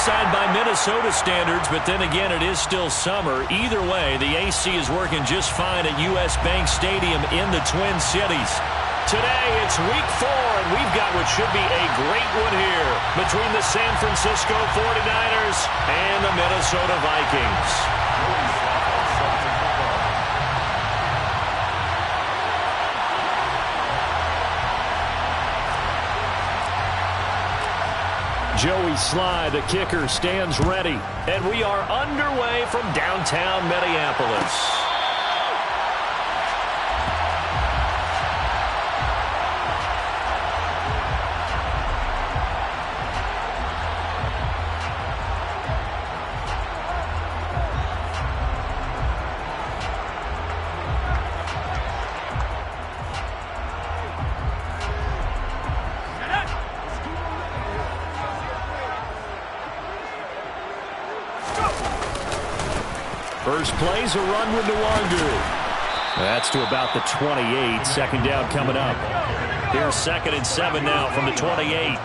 side by Minnesota standards, but then again, it is still summer. Either way, the AC is working just fine at U.S. Bank Stadium in the Twin Cities. Today, it's week 4, and we've got what should be a great one here between the San Francisco 49ers and the Minnesota Vikings. Joey Sly, the kicker, stands ready. And we are underway from downtown Minneapolis. First play's a run with Nwangu. That's to about the 28. Second down coming up. Here's 2nd and 7 now from the 28.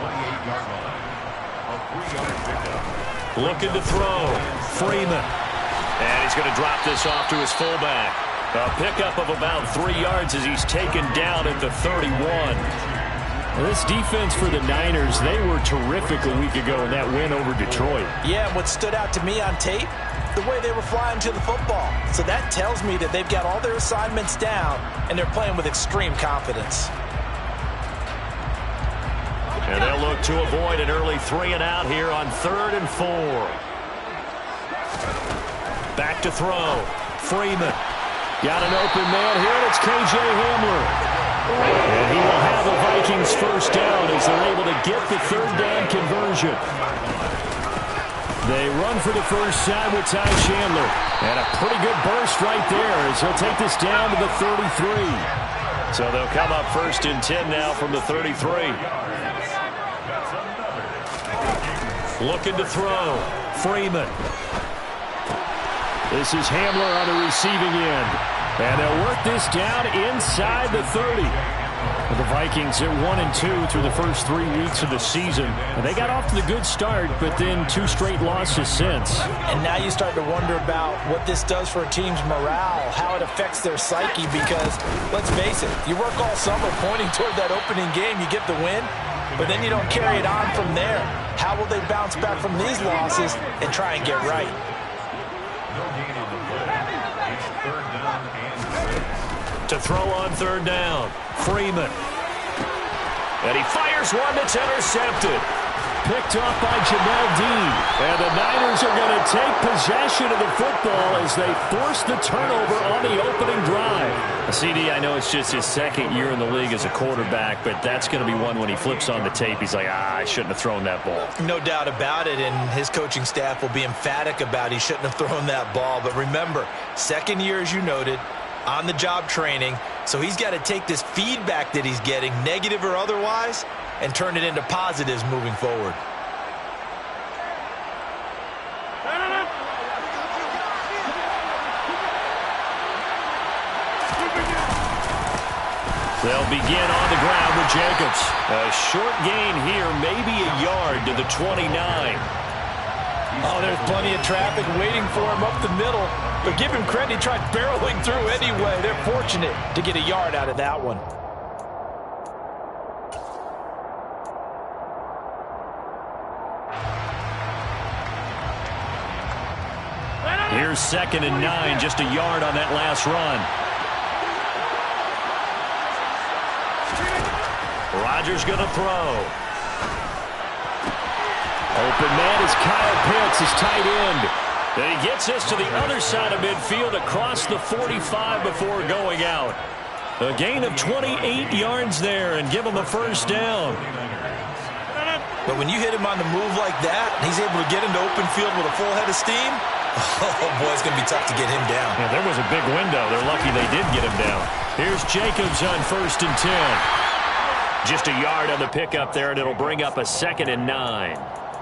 Looking to throw. Freeman. And he's going to drop this off to his fullback. A pickup of about 3 yards as he's taken down at the 31. This defense for the Niners, they were terrific a week ago in that win over Detroit. Yeah, and what stood out to me on tape, the way they were flying to the football. So that tells me that they've got all their assignments down, and they're playing with extreme confidence. And they'll look to avoid an early 3 and out here on 3rd and 4. Back to throw. Freeman. Got an open man here, and it's K.J. Hamler. And he will have the Vikings first down as they're able to get the 3rd down conversion. They run for the first time with Ty Chandler. And a pretty good burst right there as he'll take this down to the 33. So they'll come up 1st and 10 now from the 33. Looking to throw. Freeman. This is Hamler on the receiving end. And they'll work this down inside the 30. The Vikings are 1-2 through the first 3 weeks of the season. And they got off to the good start, but then 2 straight losses since. And now you start to wonder about what this does for a team's morale, how it affects their psyche, because, let's face it, you work all summer pointing toward that opening game, you get the win, but then you don't carry it on from there. How will they bounce back from these losses and try and get right? To throw on 3rd down, Freeman. And he fires one that's intercepted. Picked off by Jamel Dean. And the Niners are going to take possession of the football as they force the turnover on the opening drive. CD, I know it's just his 2nd year in the league as a quarterback, but that's going to be one when he flips on the tape. He's like, I shouldn't have thrown that ball. No doubt about it, and his coaching staff will be emphatic about he shouldn't have thrown that ball. But remember, 2nd year, as you noted, on-the-job training, so he's got to take this feedback that he's getting, negative or otherwise, and turn it into positives moving forward. They'll begin on the ground with Jacobs. A short gain here, maybe a yard to the 29. Oh, there's plenty of traffic waiting for him up the middle. But give him credit, he tried barreling through anyway. They're fortunate to get a yard out of that one. Here's 2nd and 9, just a yard on that last run. Rodgers going to throw. Open man is Kyle Pitts, his tight end. And he gets us to the other side of midfield across the 45 before going out. A gain of 28 yards there and give him a first down. But when you hit him on the move like that, and he's able to get into open field with a full head of steam, oh boy, it's going to be tough to get him down. Yeah, there was a big window. They're lucky they did get him down. Here's Jacobs on 1st and 10. Just a yard on the pickup there, and it'll bring up a 2nd and 9.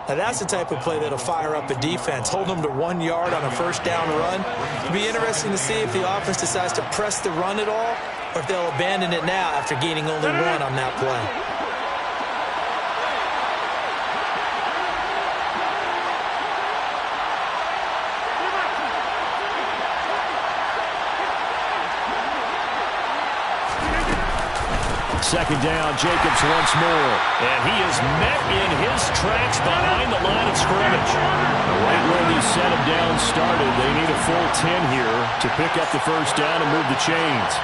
Now that's the type of play that'll fire up a defense. Hold them to 1 yard on a first down run. It'll be interesting to see if the offense decides to press the run at all, or if they'll abandon it now after gaining only 1 on that play. Second down, Jacobs once more. And he is met in his tracks behind the line of scrimmage. Right where the set of downs started, they need a full 10 here to pick up the first down and move the chains.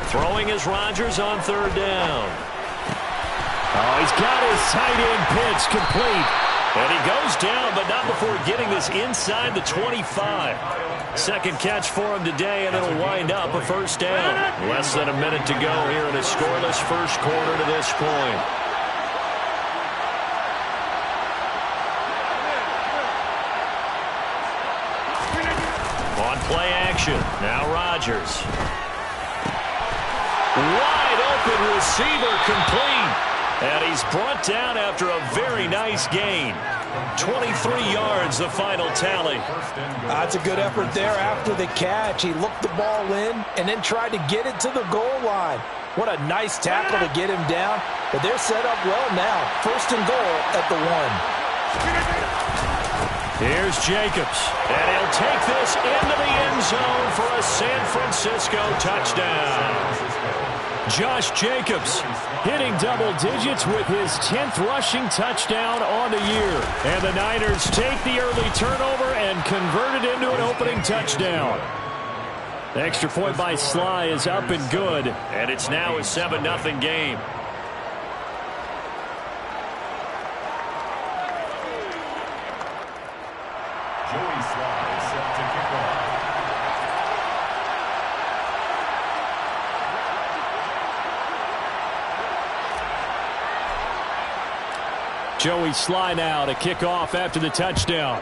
Throwing is Rodgers on third down. Oh, he's got his tight end pitch complete. And he goes down, but not before getting this inside the 25. Second catch for him today, and it'll wind up a first down. Less than a minute to go here in a scoreless first quarter to this point. On play action, now Rodgers. Wide open receiver complete. And he's brought down after a very nice gain. 23 yards, the final tally. That's a good effort there after the catch. He looked the ball in and then tried to get it to the goal line. What a nice tackle to get him down. But they're set up well now. First and goal at the 1. Here's Jacobs. And he'll take this into the end zone for a San Francisco touchdown. Josh Jacobs hitting double digits with his 10th rushing touchdown on the year. And the Niners take the early turnover and convert it into an opening touchdown. The extra point by Sly is up and good. And it's now a 7-0 game. Joey Sly is set to kick off. Joey Sly now to kick off after the touchdown.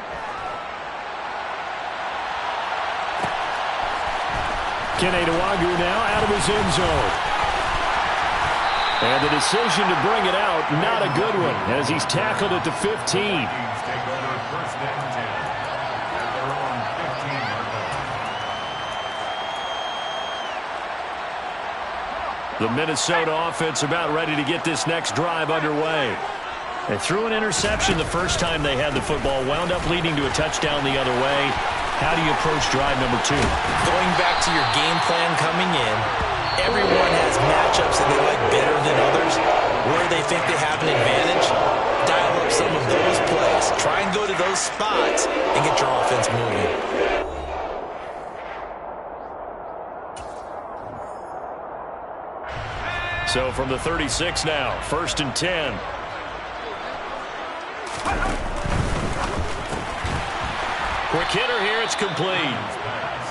Kene Nwangwu now out of his end zone. And the decision to bring it out, not a good one, as he's tackled at the 15. The Minnesota offense about ready to get this next drive underway. They threw an interception the first time they had the football, wound up leading to a touchdown the other way. How do you approach drive number 2? Going back to your game plan coming in, everyone has matchups that they like better than others. Where they think they have an advantage, dial up some of those plays. Try and go to those spots and get your offense moving. So from the 36 now, first and 10. Quick hitter here, it's complete.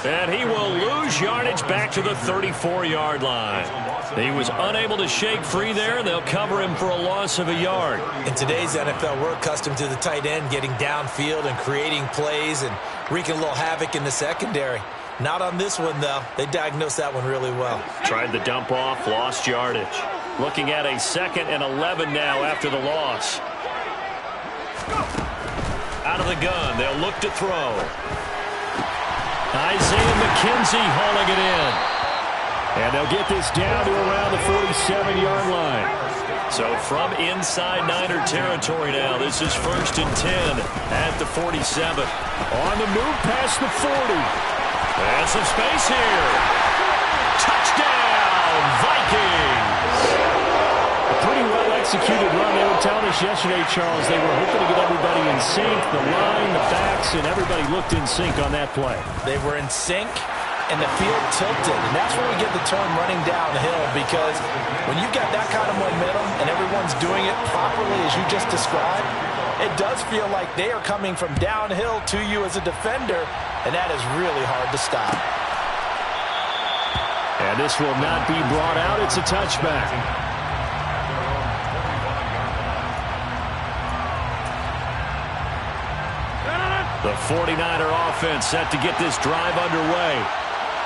And he will lose yardage back to the 34-yard line. He was unable to shake free there, and they'll cover him for a loss of a yard. In today's NFL, we're accustomed to the tight end getting downfield and creating plays and wreaking a little havoc in the secondary. Not on this one, though. They diagnosed that one really well. Tried the dump off, lost yardage. Looking at a 2nd and 11 now after the loss. Out of the gun, they'll look to throw. Isaiah McKenzie hauling it in. And they'll get this down to around the 47-yard line. So from inside Niner territory now, this is first and 10 at the 47. On the move past the 40. And some space here. Touchdown, Vikings. A pretty well-executed run. They were telling us yesterday, Charles, they were hoping to get everybody in sync. The line, the backs, and everybody looked in sync on that play. They were in sync, and the field tilted. And that's where we get the term running downhill, because when you've got that kind of momentum and everyone's doing it properly as you just described, it does feel like they are coming from downhill to you as a defender, and that is really hard to stop. And this will not be brought out. It's a touchback. The 49er offense set to get this drive underway.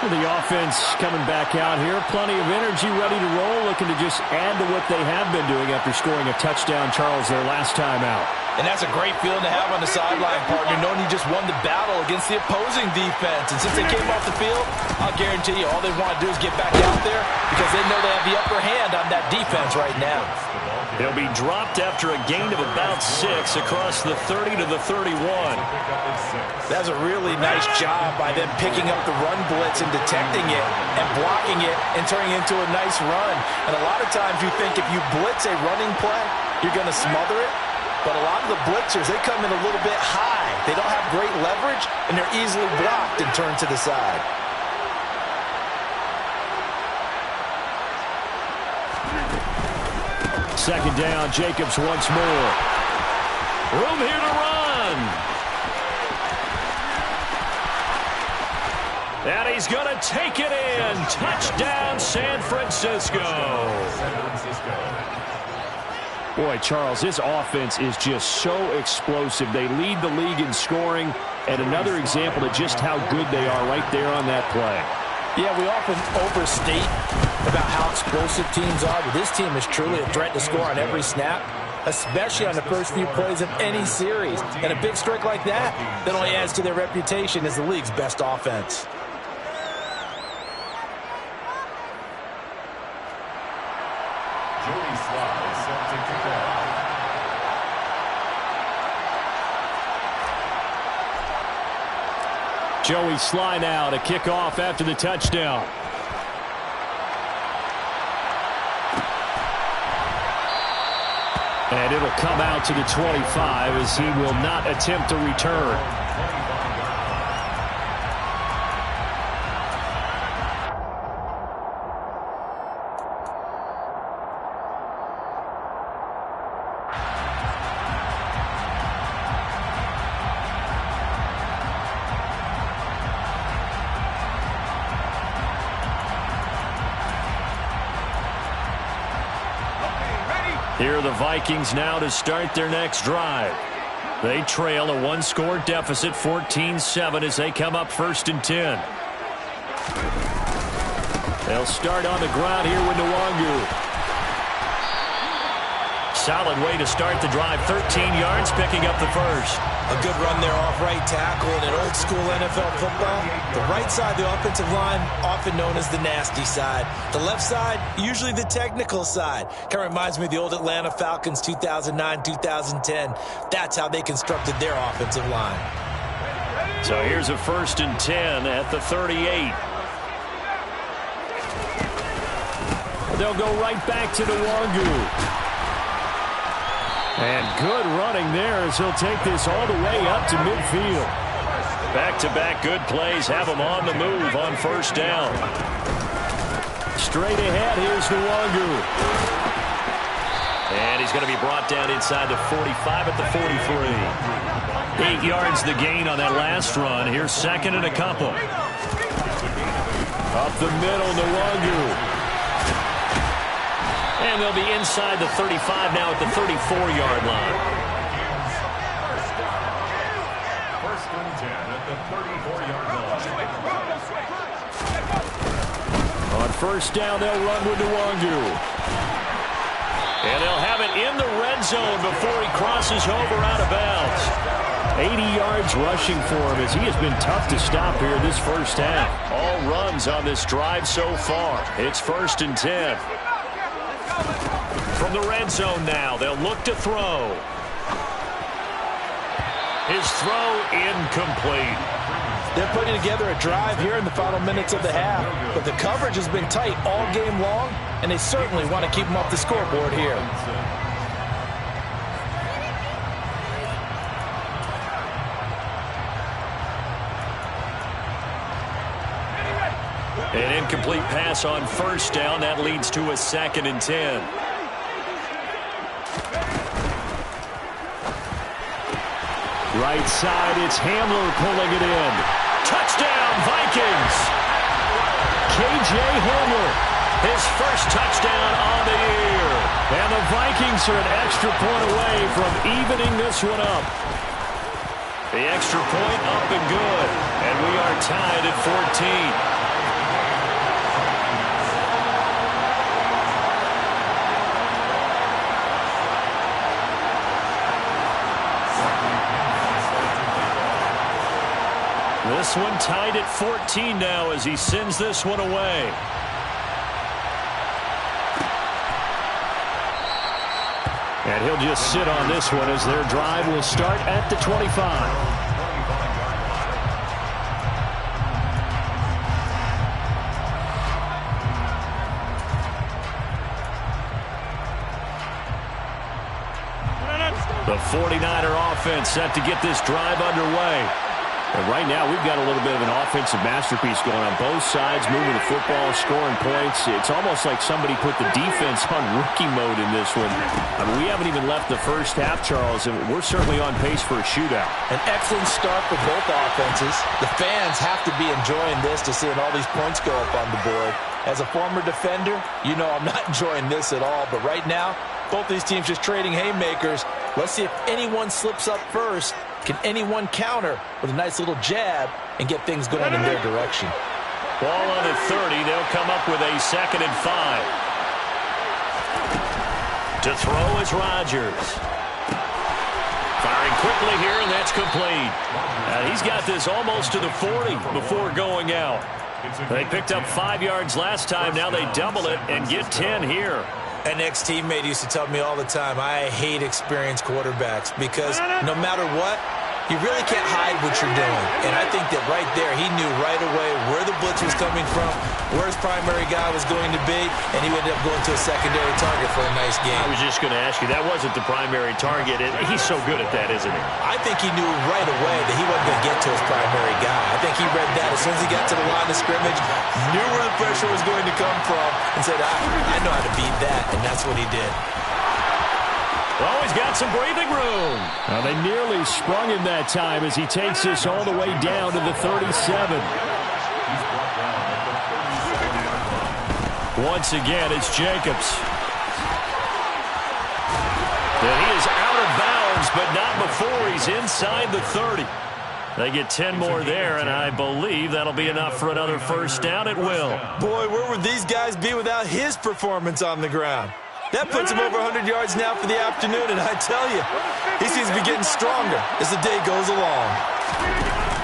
The offense coming back out here. Plenty of energy, ready to roll, looking to just add to what they have been doing after scoring a touchdown, Charles, their last time out. And that's a great feeling to have on the sideline, partner, knowing you just won the battle against the opposing defense. And since they came off the field, I'll guarantee you all they want to do is get back out there because they know they have the upper hand on that defense right now. They'll be dropped after a gain of about 6 across the 30 to the 31. That's a really nice job by them picking up the run blitz and detecting it and blocking it and turning it into a nice run. And a lot of times you think if you blitz a running play, you're going to smother it. But a lot of the blitzers, they come in a little bit high. They don't have great leverage, and they're easily blocked and turned to the side. Second down, Jacobs once more. Room here to run. And he's going to take it in. Touchdown, San Francisco. Boy, Charles, this offense is just so explosive. They lead the league in scoring, and another example of just how good they are right there on that play. Yeah, we often overstate about how explosive teams are, but this team is truly a threat to score on every snap, especially on the first few plays of any series. And a big streak like that only adds to their reputation as the league's best offense. Joey Sly set to kick off. Joey Sly now to kick off after the touchdown. And it'll come out to the 25 as he will not attempt to return. Here are the Vikings now to start their next drive. They trail a one-score deficit, 14-7, as they come up 1st and 10. They'll start on the ground here with Nwangu. Solid way to start the drive, 13 yards, picking up the first. A good run there off right tackle in an old-school NFL football. The right side of the offensive line, often known as the nasty side. The left side, usually the technical side. Kind of reminds me of the old Atlanta Falcons 2009-2010. That's how they constructed their offensive line. So here's a 1st and 10 at the 38. They'll go right back to Nwangu. And good running there as he'll take this all the way up to midfield. Back-to-back good plays have him on the move on 1st down. Straight ahead, here's Nwangu. And he's going to be brought down inside the 45 at the 43. 8 yards the gain on that last run. Here's 2nd and a couple. Up the middle, Nwangu. And they'll be inside the 35 now at the 34-yard line. 1st and 10 at the 34-yard line. On 1st down, they'll run with Nwangu. And they'll have it in the red zone before he crosses over out of bounds. 80 yards rushing for him as he has been tough to stop here this first half. All runs on this drive so far. It's 1st and 10. From the red zone now, they'll look to throw. His throw incomplete. They're putting together a drive here in the final minutes of the half, but the coverage has been tight all game long, and they certainly want to keep them off the scoreboard here. An incomplete pass on 1st down. That leads to a 2nd and 10. Right side, it's Hamler pulling it in. Touchdown, Vikings! K.J. Hamler, his first touchdown on the year. And the Vikings are an extra point away from evening this one up. The extra point up and good. And we are tied at 14. This one tied at 14 now as he sends this one away. And he'll just sit on this one as their drive will start at the 25. The 49er offense set to get this drive underway. And right now, we've got a little bit of an offensive masterpiece going on both sides, moving the football, scoring points. It's almost like somebody put the defense on rookie mode in this one. I mean, we haven't even left the first half, Charles, and we're certainly on pace for a shootout. An excellent start for both offenses. The fans have to be enjoying this to seeing all these points go up on the board. As a former defender, you know I'm not enjoying this at all. But right now, both these teams just trading haymakers. Let's see if anyone slips up first. Can anyone counter with a nice little jab and get things going in their direction? Ball on the 30. They'll come up with a 2nd and 5. To throw is Rodgers. Firing quickly here, and that's complete. He's got this almost to the 40 before going out. They picked up 5 yards last time. Now they double it and get 10 here. An ex-teammate used to tell me all the time, I hate experienced quarterbacks because no matter what, you really can't hide what you're doing. And I think that right there, he knew right away where the blitz was coming from, where his primary guy was going to be, and he ended up going to a secondary target for a nice game. I was just going to ask you, that wasn't the primary target. He's so good at that, isn't he? I think he knew right away that he wasn't going to get to his primary guy. I think he read that as soon as he got to the line of scrimmage, knew where the pressure was going to come from, and said, I know how to beat that, and that's what he did. Well, he's got some breathing room. Well, they nearly sprung him that time as he takes this all the way down to the 37. Once again, it's Jacobs. And he is out of bounds, but not before he's inside the 30. They get 10 more there, and I believe that'll be enough for another first down at will. Boy, where would these guys be without his performance on the ground? That puts him over 100 yards now for the afternoon, and I tell you, he seems to be getting stronger as the day goes along.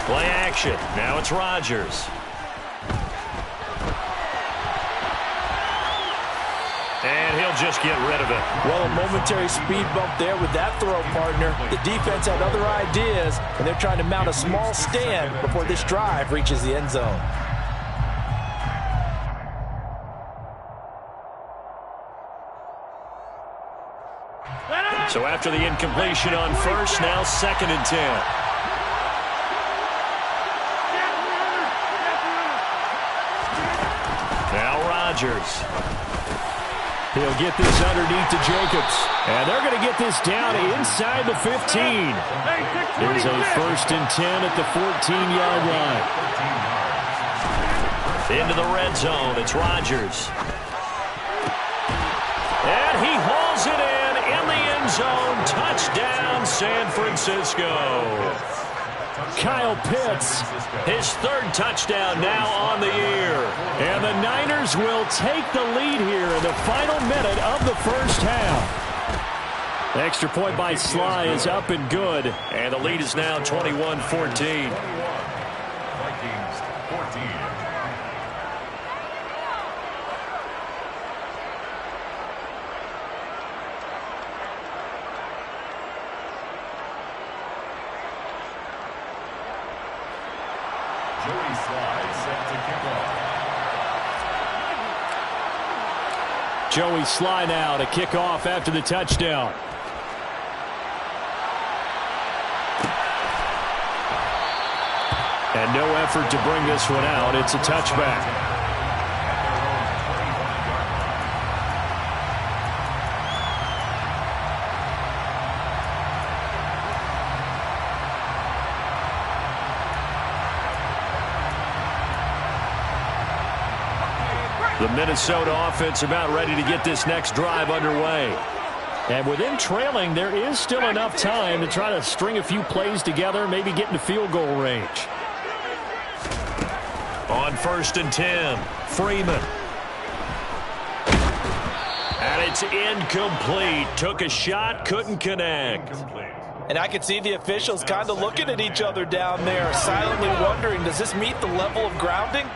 Play action. Now it's Rodgers. And he'll just get rid of it. Well, a momentary speed bump there with that throw, partner. The defense had other ideas, and they're trying to mount a small stand before this drive reaches the end zone. So after the incompletion on first, now 2nd and 10. Now Rodgers. He'll get this underneath to Jacobs. And they're going to get this down inside the 15. Here's a 1st and 10 at the 14-yard line. Into the red zone. It's Rodgers. And he hauls it in the end zone. Touchdown, San Francisco. Kyle Pitts, his 3rd touchdown now on the year. And the Niners will take the lead here in the final minute of the first half. The extra point by Sly is up and good. And the lead is now 21-14. Vikings 14. Joey Sly set to kick off. Joey Sly now to kick off after the touchdown. And no effort to bring this one out. It's a touchback. The Minnesota offense about ready to get this next drive underway. And with them trailing, there is still enough time to try to string a few plays together, maybe get into field goal range. On 1st and 10, Freeman. And it's incomplete. Took a shot, couldn't connect. And I could see the officials kind of looking at each other down there, silently wondering, does this meet the level of grounding?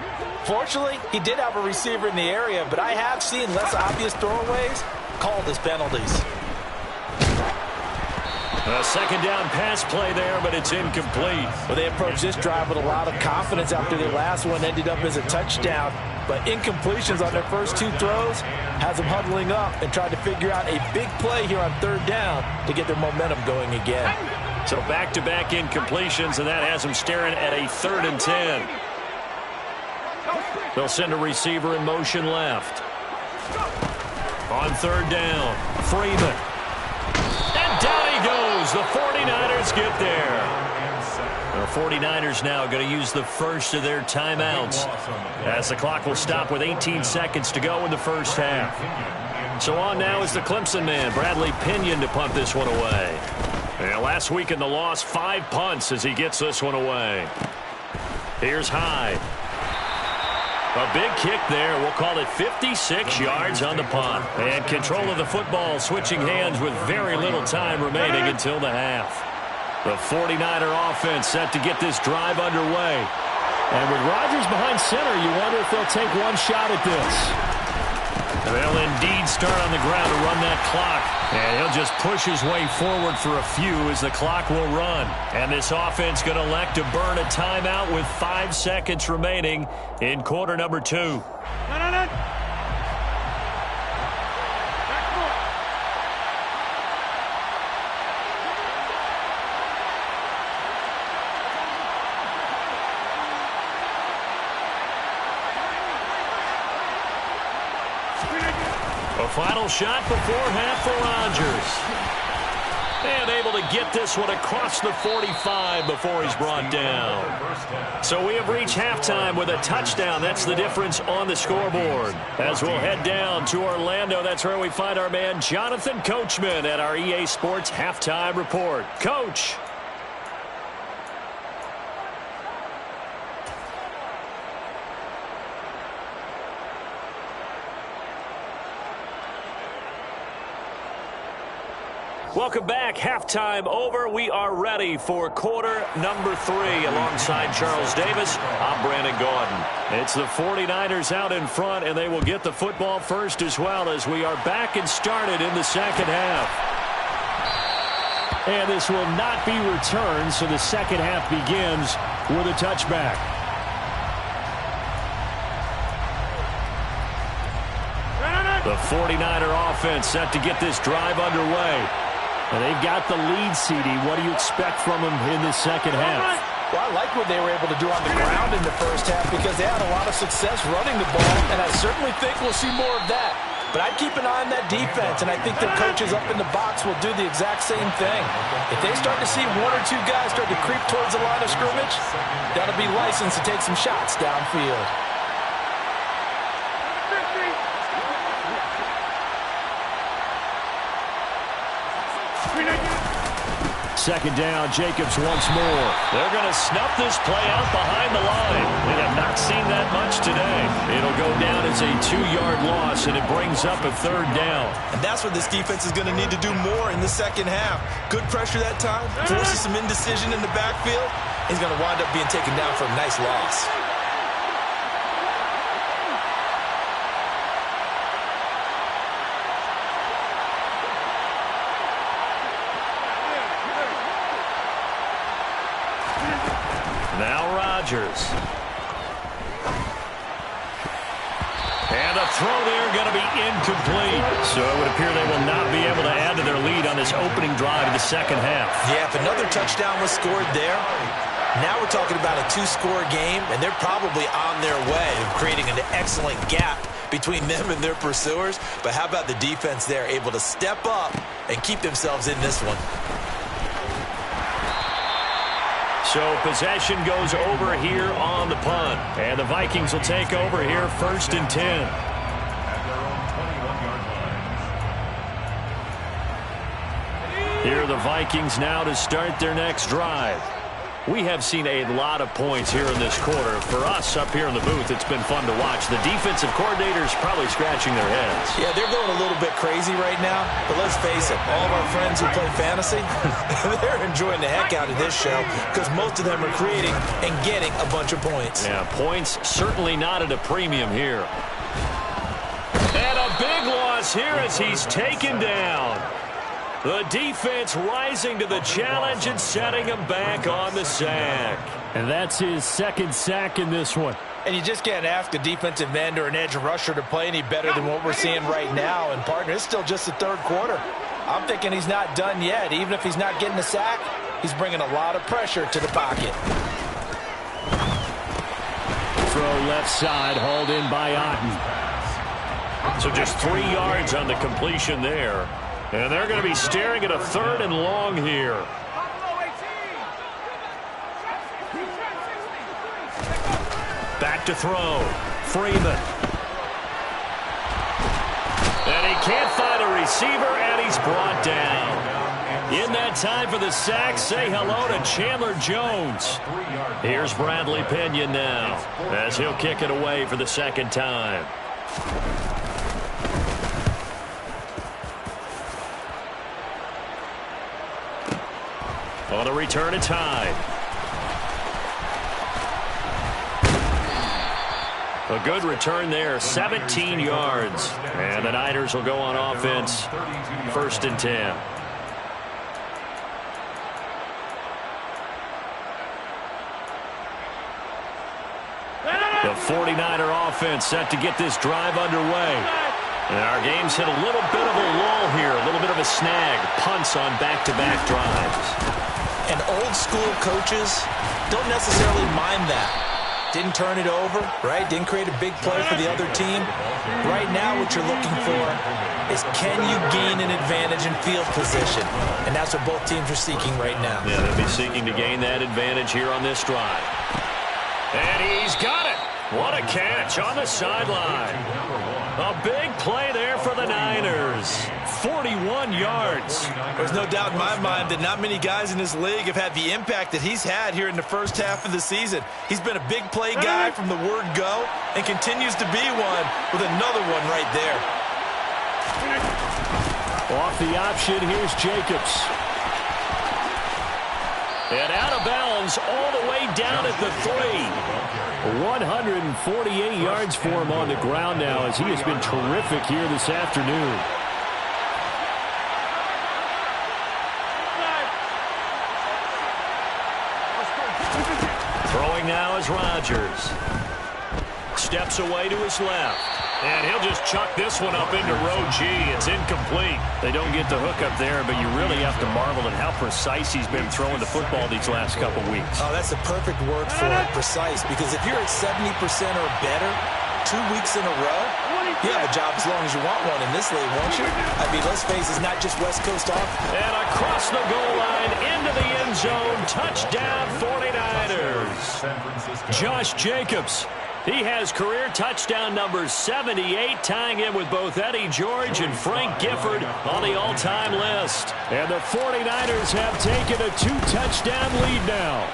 Fortunately, he did have a receiver in the area, but I have seen less obvious throwaways called as penalties. A second down pass play there, but it's incomplete. Well, they approached this drive with a lot of confidence after their last one ended up as a touchdown. But incompletions on their first two throws has them huddling up and trying to figure out a big play here on third down to get their momentum going again. So back-to-back incompletions, and that has them staring at a 3rd and 10. They'll send a receiver in motion left. On third down, Freeman. And down he goes. The 49ers get there. The 49ers now going to use the first of their timeouts as the clock will stop with 18 seconds to go in the first half. So on now is the Clemson man, Bradley Pinion, to punt this one away. And last week in the loss, 5 punts as he gets this one away. Here's Hyde. A big kick there. We'll call it 56 yards on the punt. And control of the football switching hands with very little time remaining until the half. The 49er offense set to get this drive underway. And with Rodgers behind center, you wonder if they'll take one shot at this. They'll indeed start on the ground to run that clock. And he'll just push his way forward for a few as the clock will run. And this offense going to elect to burn a timeout with 5 seconds remaining in quarter number 2. A final shot before half for Rodgers. And able to get this one across the 45 before he's brought down. So we have reached halftime with a touchdown. That's the difference on the scoreboard. As we'll head down to Orlando, that's where we find our man Jonathan Coachman at our EA Sports Halftime Report. Coach. Welcome back. Halftime over. We are ready for quarter number 3. Alongside Charles Davis, I'm Brandon Gaudin. It's the 49ers out in front, and they will get the football first as well as we are back and started in the second half. And this will not be returned, so the second half begins with a touchback. The 49er offense set to get this drive underway. And they've got the lead, CD. What do you expect from them in the second half? Well, I like what they were able to do on the ground in the first half because they had a lot of success running the ball, and I certainly think we'll see more of that. But I'd keep an eye on that defense, and I think their coaches up in the box will do the exact same thing. If they start to see 1 or 2 guys start to creep towards the line of scrimmage, that'll be licensed to take some shots downfield. Second down, Jacobs once more. They're going to snuff this play out behind the line. We have not seen that much today. It'll go down as a 2-yard loss, and it brings up a third down. And that's what this defense is going to need to do more in the second half. Good pressure that time, forces some indecision in the backfield. He's going to wind up being taken down for a nice loss. Now Rodgers. And a throw there going to be incomplete. So it would appear they will not be able to add to their lead on this opening drive of the second half. Yeah, if another touchdown was scored there, now we're talking about a 2-score game, and they're probably on their way of creating an excellent gap between them and their pursuers. But how about the defense there, able to step up and keep themselves in this one? So possession goes over here on the punt. And the Vikings will take over here 1st and 10. At their own 21-yard line. Here are the Vikings now to start their next drive. We have seen a lot of points here in this quarter. For us up here in the booth, it's been fun to watch. The defensive coordinators probably scratching their heads. Yeah, they're going a little bit crazy right now. But let's face it, all of our friends who play fantasy, they're enjoying the heck out of this show because most of them are creating and getting a bunch of points. Yeah, points certainly not at a premium here. And a big loss here as he's taken down. The defense rising to the challenge and setting him back on the sack. And that's his second sack in this one. And you just can't ask a defensive end or an edge rusher to play any better than what we're seeing right now. And, partner, it's still just the third quarter. I'm thinking he's not done yet. Even if he's not getting a sack, he's bringing a lot of pressure to the pocket. Throw left side, hauled in by Otten. So just 3 yards on the completion there. And they're going to be staring at a 3rd and long here. Back to throw. Freeman. And he can't find a receiver, and he's brought down. In that time for the sack, say hello to Chandler Jones. Here's Bradley Pinion now as he'll kick it away for the second time. On the return, it's Hyde. A good return there, 17 yards. And the Niners will go on offense, 1st and 10. The 49er offense set to get this drive underway. And our game's hit a little bit of a lull here, a little bit of a snag. Punts on back-to-back drives. And old-school coaches don't necessarily mind that. Didn't turn it over, right? Didn't create a big play for the other team. Right now what you're looking for is can you gain an advantage in field position? And that's what both teams are seeking right now. Yeah, they'll be seeking to gain that advantage here on this drive. And he's got it. What a catch on the sideline. A big play there for the Niners. 41 yards. There's no doubt in my mind that not many guys in this league have had the impact that he's had here in the first half of the season. He's been a big play guy from the word go and continues to be one with another one right there. Off the option, here's Jacobs. And out of bounds all the way down at the 3. 148 yards for him on the ground now as he has been terrific here this afternoon. Throwing now is Rodgers. Steps away to his left. And he'll just chuck this one up into row G. It's incomplete. They don't get the hook up there, but you really have to marvel at how precise he's been throwing the football these last couple weeks. Oh, that's the perfect word for it, precise. Because if you're at 70% or better 2 weeks in a row, you have a job as long as you want one in this league, won't you? I mean, let's face it, it's not just West Coast offense. And across the goal line, into the end zone, touchdown 49ers. Josh Jacobs. He has career touchdown number 78, tying him with both Eddie George and Frank Gifford on the all-time list. And the 49ers have taken a 2-touchdown lead now.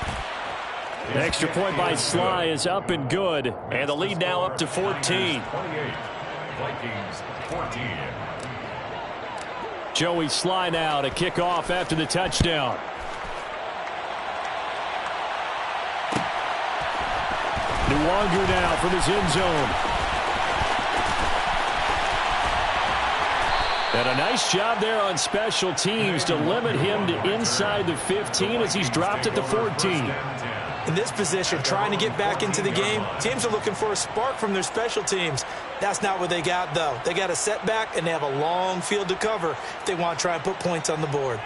An extra point by Sly is up and good. And the lead now up to 14. Vikings 14. Joey Sly now to kick off after the touchdown. Nwangu now from his end zone. And a nice job there on special teams to limit him to inside the 15 as he's dropped at the 14. In this position, trying to get back into the game, teams are looking for a spark from their special teams. That's not what they got, though. They got a setback, and they have a long field to cover if they want to try and put points on the board.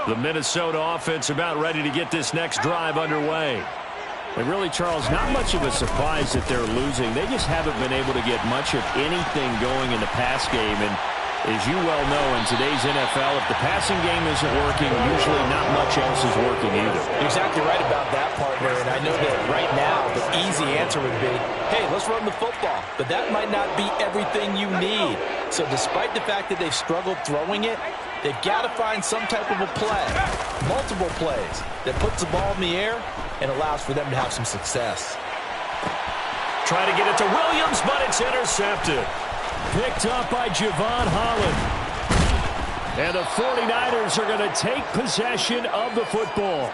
The Minnesota offense about ready to get this next drive underway. And really, Charles, not much of a surprise that they're losing. They just haven't been able to get much of anything going in the pass game. And As you well know, in today's NFL, if the passing game isn't working, usually not much else is working either. You're exactly right about that, partner, and I know that right now the easy answer would be, hey, let's run the football. But that might not be everything you need. So despite the fact that they've struggled throwing it, they've got to find some type of a play, multiple plays, that puts the ball in the air and allows for them to have some success. Trying to get it to Williams, but it's intercepted. Picked up by Javon Holland. And the 49ers are going to take possession of the football.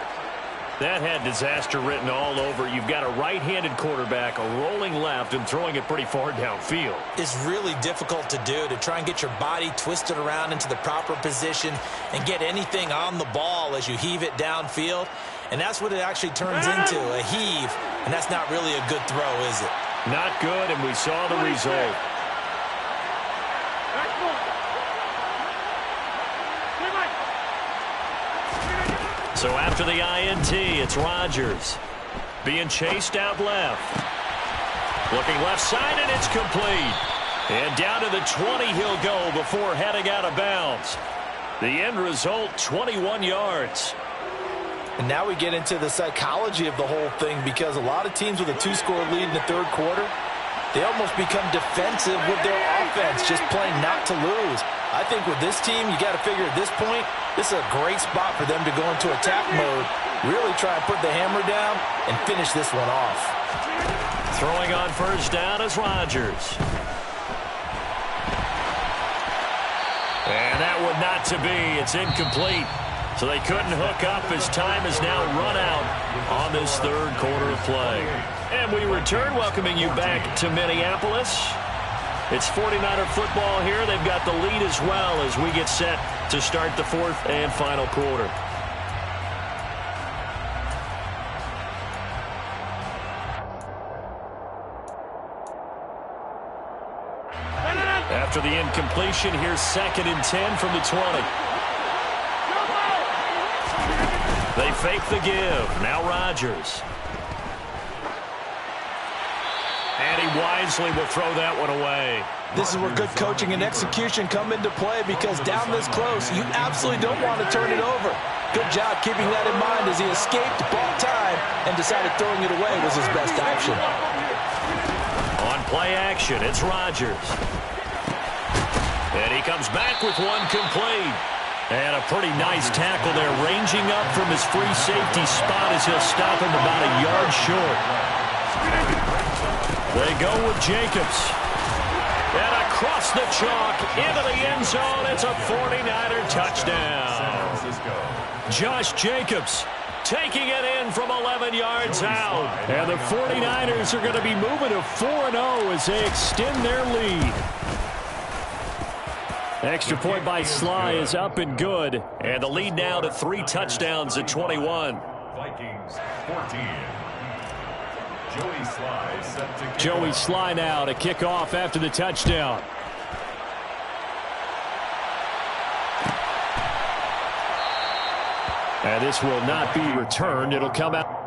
That had disaster written all over. You've got a right-handed quarterback, a rolling left, and throwing it pretty far downfield. It's really difficult to do, to try and get your body twisted around into the proper position and get anything on the ball as you heave it downfield. And that's what it actually turns into, a heave. And that's not really a good throw, is it? Not good, and we saw the result. So after the INT, it's Rodgers. Being chased out left. Looking left side, and it's complete. And down to the 20 he'll go before heading out of bounds. The end result, 21 yards. And now we get into the psychology of the whole thing, because a lot of teams with a 2-score lead in the third quarter, they almost become defensive with their offense, just playing not to lose. I think with this team, you got to figure at this point, this is a great spot for them to go into attack mode, really try and put the hammer down and finish this one off. Throwing on first down is Rodgers. And that would not to be. It's incomplete. So they couldn't hook up as time has now run out on this third quarter of play. And we return, welcoming you back to Minneapolis. It's 49er football here. They've got the lead as well as we get set to start the fourth and final quarter. After the incompletion, here's 2nd and 10 from the 20. They fake the give. Now Rodgers. And he wisely will throw that one away. This is where good coaching and execution come into play, because down this close, you absolutely don't want to turn it over. Good job keeping that in mind as he escaped, bought time, and decided throwing it away was his best option. On play action, it's Rodgers. And he comes back with one complete. And a pretty nice tackle there, ranging up from his free safety spot as he'll stop him about a yard short. They go with Jacobs. And across the chalk into the end zone. It's a 49er touchdown. Josh Jacobs taking it in from 11 yards out. And the 49ers are going to be moving to 4-0 as they extend their lead. Extra point by Sly is up and good. And the lead now to 3 touchdowns at 21. Vikings 14. Joey Sly now to kick off after the touchdown. And this will not be returned. It'll come out.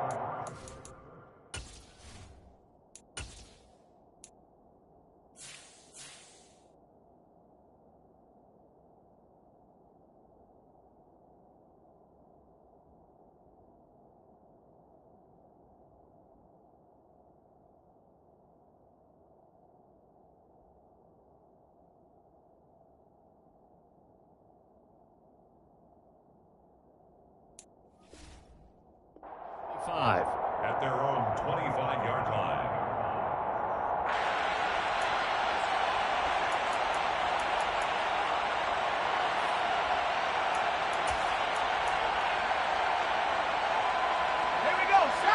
At their own 25-yard line.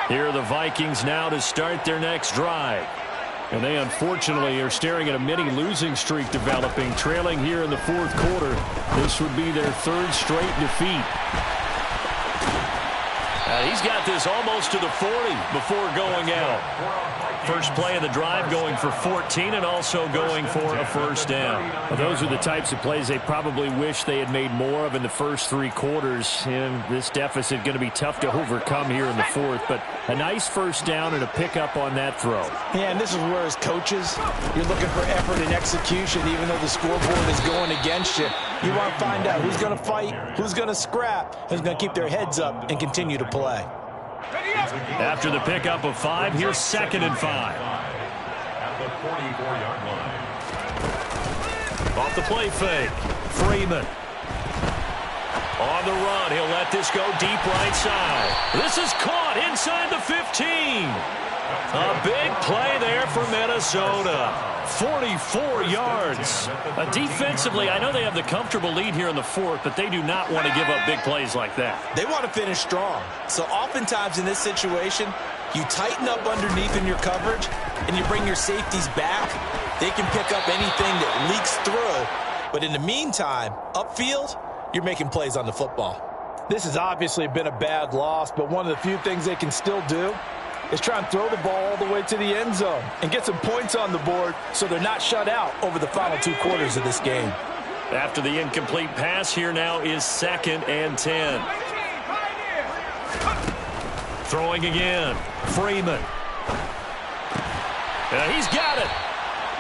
Here are the Vikings now to start their next drive. And they unfortunately are staring at a mini losing streak developing, trailing here in the fourth quarter. This would be their 3rd straight defeat. He's got this almost to the 40 before going out. First play of the drive going for 14 and also going for a first down. Well, those are the types of plays they probably wish they had made more of in the first 3 quarters. And this deficit going to be tough to overcome here in the fourth. But a nice first down and a pickup on that throw. Yeah, and this is where as coaches, you're looking for effort and execution even though the scoreboard is going against you. You want to find out who's going to fight, who's going to scrap, who's going to keep their heads up and continue to play. After the pickup of 5, here's 2nd and 5. At the 44-yard line. Off the play fake. Freeman. On the run. He'll let this go deep right side. This is caught inside the 15. A big play there for Minnesota. 44 yards. Defensively, I know they have the comfortable lead here in the fourth, but they do not want to give up big plays like that. They want to finish strong. So oftentimes in this situation, you tighten up underneath in your coverage, and you bring your safeties back. They can pick up anything that leaks through. But in the meantime, upfield, you're making plays on the football. This has obviously been a bad loss, but one of the few things they can still do is try and throw the ball all the way to the end zone and get some points on the board so they're not shut out over the final 2 quarters of this game. After the incomplete pass, here now is 2nd and 10. Throwing again. Freeman. He's got it.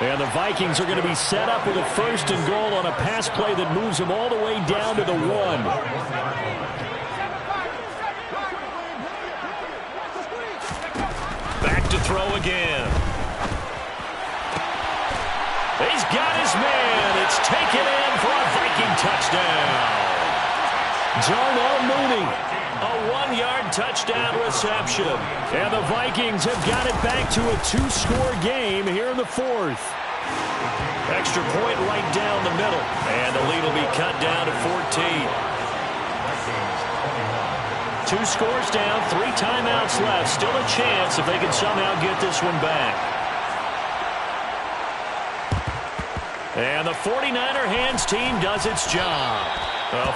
And the Vikings are going to be set up with a 1st and goal on a pass play that moves them all the way down to the 1. To throw again. He's got his man. It's taken in for a Viking touchdown. Darnell Mooney. A 1-yard touchdown reception. And the Vikings have got it back to a 2-score game here in the fourth. Extra point right down the middle. And the lead will be cut down to 14. 2 scores down, 3 timeouts left. Still a chance if they can somehow get this one back. And the 49er hands team does its job.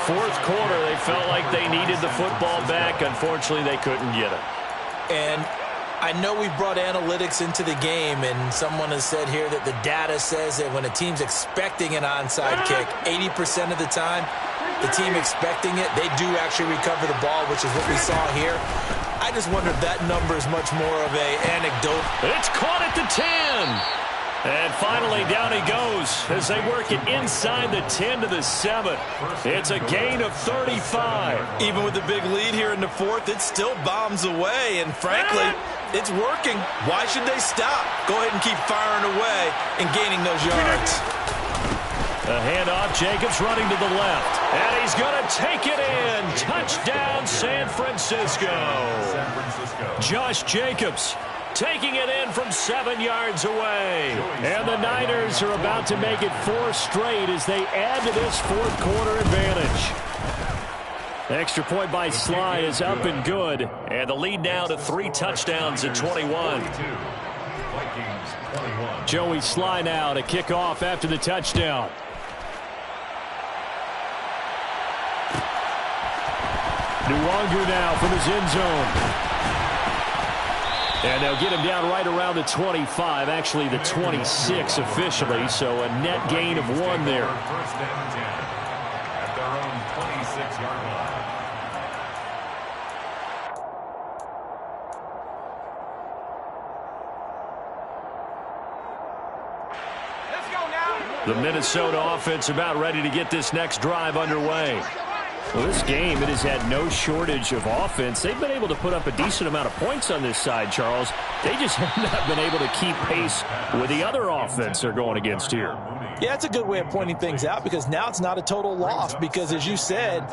Fourth quarter, they felt like they needed the football back. Unfortunately, they couldn't get it. And I know we brought analytics into the game, and someone has said here that the data says that when a team's expecting an onside kick, 80% of the time, the team expecting it, they do actually recover the ball, which is what we saw here. I just wonder if that number is much more of an anecdote. It's caught at the 10. And finally, down he goes as they work it inside the 10 to the 7. It's a gain of 35. Even with the big lead here in the fourth, it still bombs away. And frankly, it's working. Why should they stop? Go ahead and keep firing away and gaining those yards. A handoff, Jacobs running to the left. And he's going to take it in. Touchdown, San Francisco. Josh Jacobs taking it in from 7 yards away. And the Niners are about to make it 4 straight as they add to this fourth quarter advantage. Extra point by Sly is up and good. And the lead now to 3 touchdowns at 21. Joey Sly now to kick off after the touchdown. Nuwanger now from his end zone. And they'll get him down right around the 25, actually the 26 officially, so a net gain of 1 there. First and 10 at their own 26-yard line. Let's go now. The Minnesota offense about ready to get this next drive underway. Well, this game, it has had no shortage of offense. They've been able to put up a decent amount of points on this side, Charles. They just have not been able to keep pace with the other offense they're going against here. Yeah, that's a good way of pointing things out because now it's not a total loss because, as you said,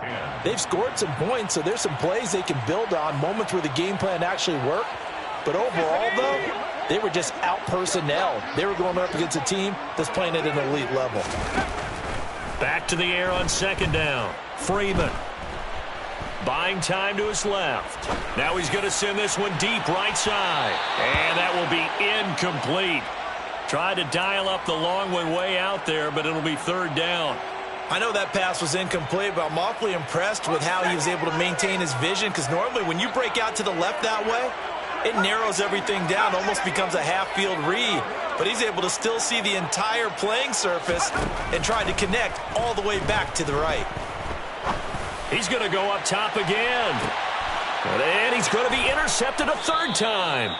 they've scored some points, so there's some plays they can build on, moments where the game plan actually worked. But overall, though, they were just out-personnel. They were going up against a team that's playing at an elite level. Back to the air on second down. Freeman. Buying time to his left. Now he's going to send this one deep right side. And that will be incomplete. Tried to dial up the long one way out there, but it'll be third down. I know that pass was incomplete, but I'm awfully impressed with how he was able to maintain his vision, because normally when you break out to the left that way, it narrows everything down, almost becomes a half-field read. But he's able to still see the entire playing surface and try to connect all the way back to the right. He's going to go up top again. And he's going to be intercepted a third time.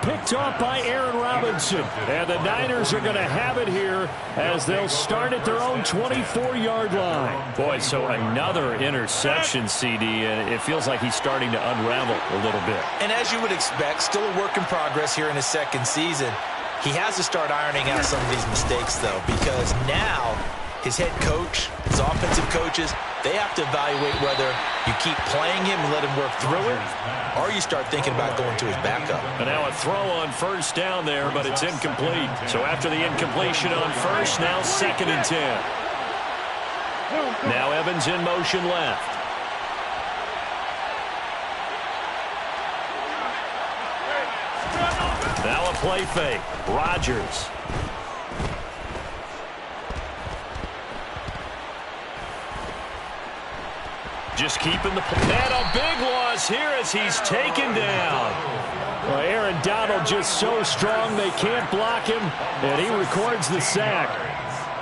Picked off by Aaron Robinson. And the Niners are going to have it here as they'll start at their own 24-yard line. Boy, so another interception, CD, and it feels like he's starting to unravel a little bit. And as you would expect, still a work in progress here in his second season. He has to start ironing out some of these mistakes, though, because now his head coach, his offensive coaches, they have to evaluate whether you keep playing him and let him work through it, or you start thinking about going to his backup. And now a throw on first down there, but it's incomplete. So after the incompletion on first, now 2nd and 10. Now Evans in motion left. Now a play fake. Rodgers. Just keeping the play. And a big loss here as he's taken down. Well, Aaron Donald just so strong they can't block him, and he records the sack.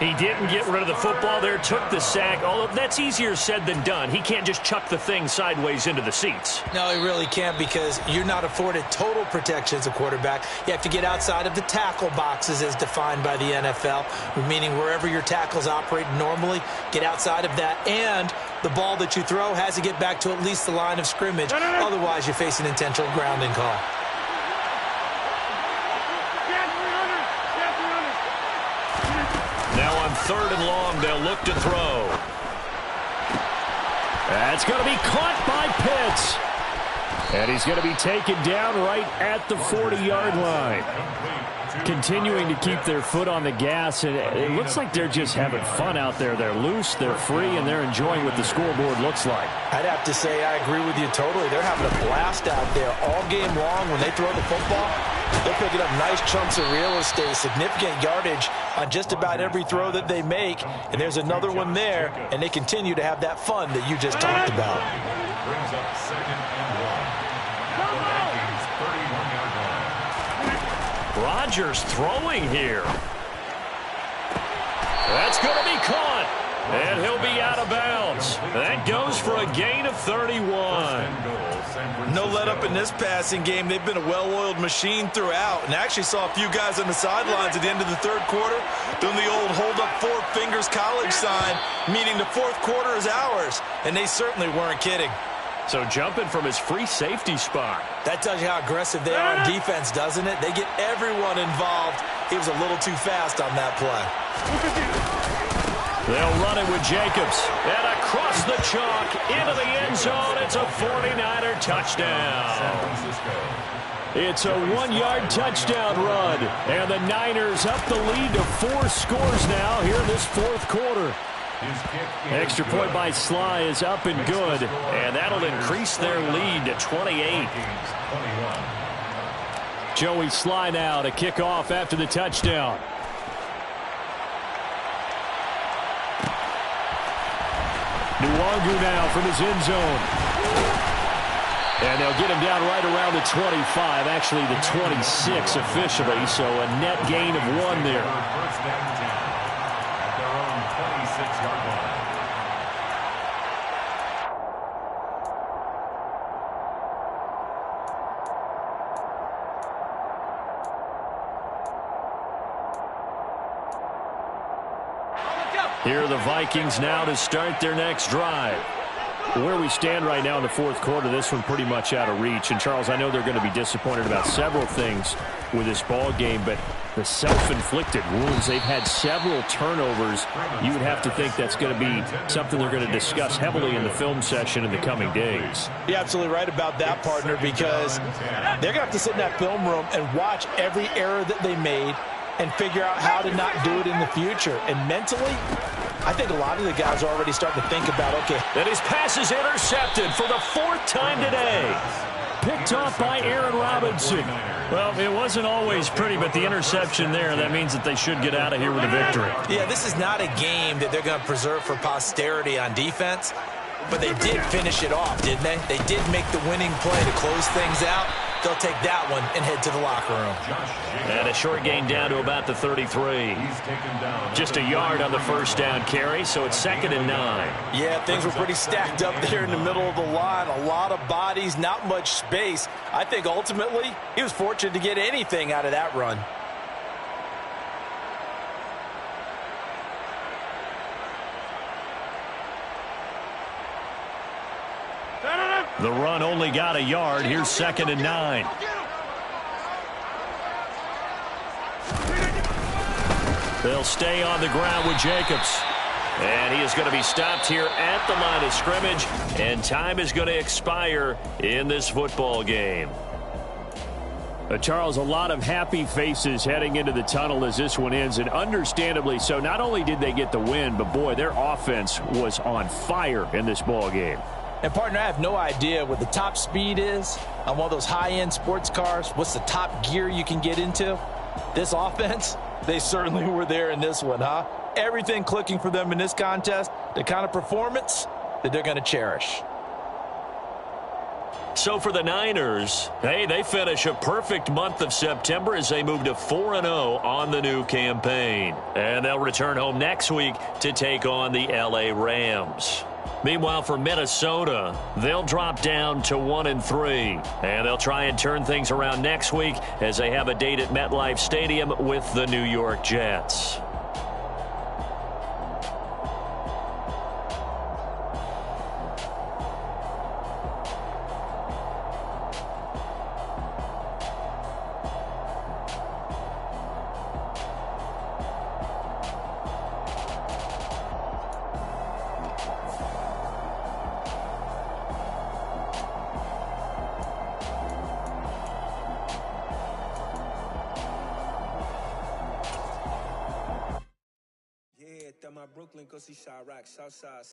He didn't get rid of the football there, took the sack, although that's easier said than done. He can't just chuck the thing sideways into the seats. No, he really can't, because you're not afforded total protection as a quarterback. You have to get outside of the tackle boxes as defined by the NFL, meaning wherever your tackles operate normally, get outside of that, and the ball that you throw has to get back to at least the line of scrimmage. Otherwise, you face an intentional grounding call. Now on 3rd and long, they'll look to throw. That's going to be caught by Pitts. And he's going to be taken down right at the 40-yard line. Continuing to keep their foot on the gas, and it looks like they're just having fun out there. They're loose, they're free, and they're enjoying what the scoreboard looks like. I'd have to say I agree with you totally. They're having a blast out there all game long. When they throw the football, they're picking up nice chunks of real estate, significant yardage on just about every throw that they make. And there's another one there, and they continue to have that fun that you just talked about. Brings up 2nd and 1. The Vikings 31-yard line. Rodgers throwing here. That's going to be caught. And he'll be out of bounds. That goes for a gain of 31. No let up in this passing game. They've been a well-oiled machine throughout. And I actually saw a few guys on the sidelines at the end of the 3rd quarter doing the old hold up 4 fingers college sign, meaning the 4th quarter is ours. And they certainly weren't kidding. So jumping from his free safety spot. That tells you how aggressive they are on defense, doesn't it? They get everyone involved. He was a little too fast on that play. They'll run it with Jacobs. And across the chalk into the end zone. It's a 49er touchdown. It's a 1-yard touchdown run. And the Niners up the lead to 4 scores now here in this 4th quarter. Extra point by Sly is up and good, and that'll increase their lead to 28. Joey Sly now to kick off after the touchdown. Nwangu now from his end zone. And they'll get him down right around the 25, actually the 26 officially, so a net gain of 1 there. Here are the Vikings now to start their next drive. Where we stand right now in the 4th quarter, this one pretty much out of reach. And, Charles, I know they're going to be disappointed about several things with this ball game, but the self-inflicted wounds, they've had several turnovers. You would have to think that's going to be something they're going to discuss heavily in the film session in the coming days. You're absolutely right about that, partner, because they're going to have to sit in that film room and watch every error that they made and figure out how to not do it in the future. And mentally, I think a lot of the guys are already starting to think about, okay. And his pass is intercepted for the 4th time today. Picked off by Aaron Robinson. Well, it wasn't always pretty, but the interception there, that means that they should get out of here with a victory. Yeah, this is not a game that they're going to preserve for posterity on defense, but they did finish it off, didn't they? They did make the winning play to close things out. They'll take that one and head to the locker room. And a short gain down to about the 33. Just a yard on the first down carry, so it's 2nd and 9. Yeah, things were pretty stacked up there in the middle of the line. A lot of bodies, not much space. I think ultimately he was fortunate to get anything out of that run. The run only got a yard. Here's 2nd and 9. They'll stay on the ground with Jacobs. And he is going to be stopped here at the line of scrimmage. And time is going to expire in this football game. Charles, a lot of happy faces heading into the tunnel as this one ends, and understandably so. Not only did they get the win, but, boy, their offense was on fire in this ball game. And, partner, I have no idea what the top speed is on one of those high-end sports cars. What's the top gear you can get into? This offense, they certainly were there in this one, huh? Everything clicking for them in this contest, the kind of performance that they're going to cherish. So for the Niners, hey, they finish a perfect month of September as they move to 4-0 on the new campaign. And they'll return home next week to take on the LA Rams. Meanwhile, for Minnesota, they'll drop down to 1-3. And they'll try and turn things around next week as they have a date at MetLife Stadium with the New York Jets. Brooklyn, go see Chirac, Southside.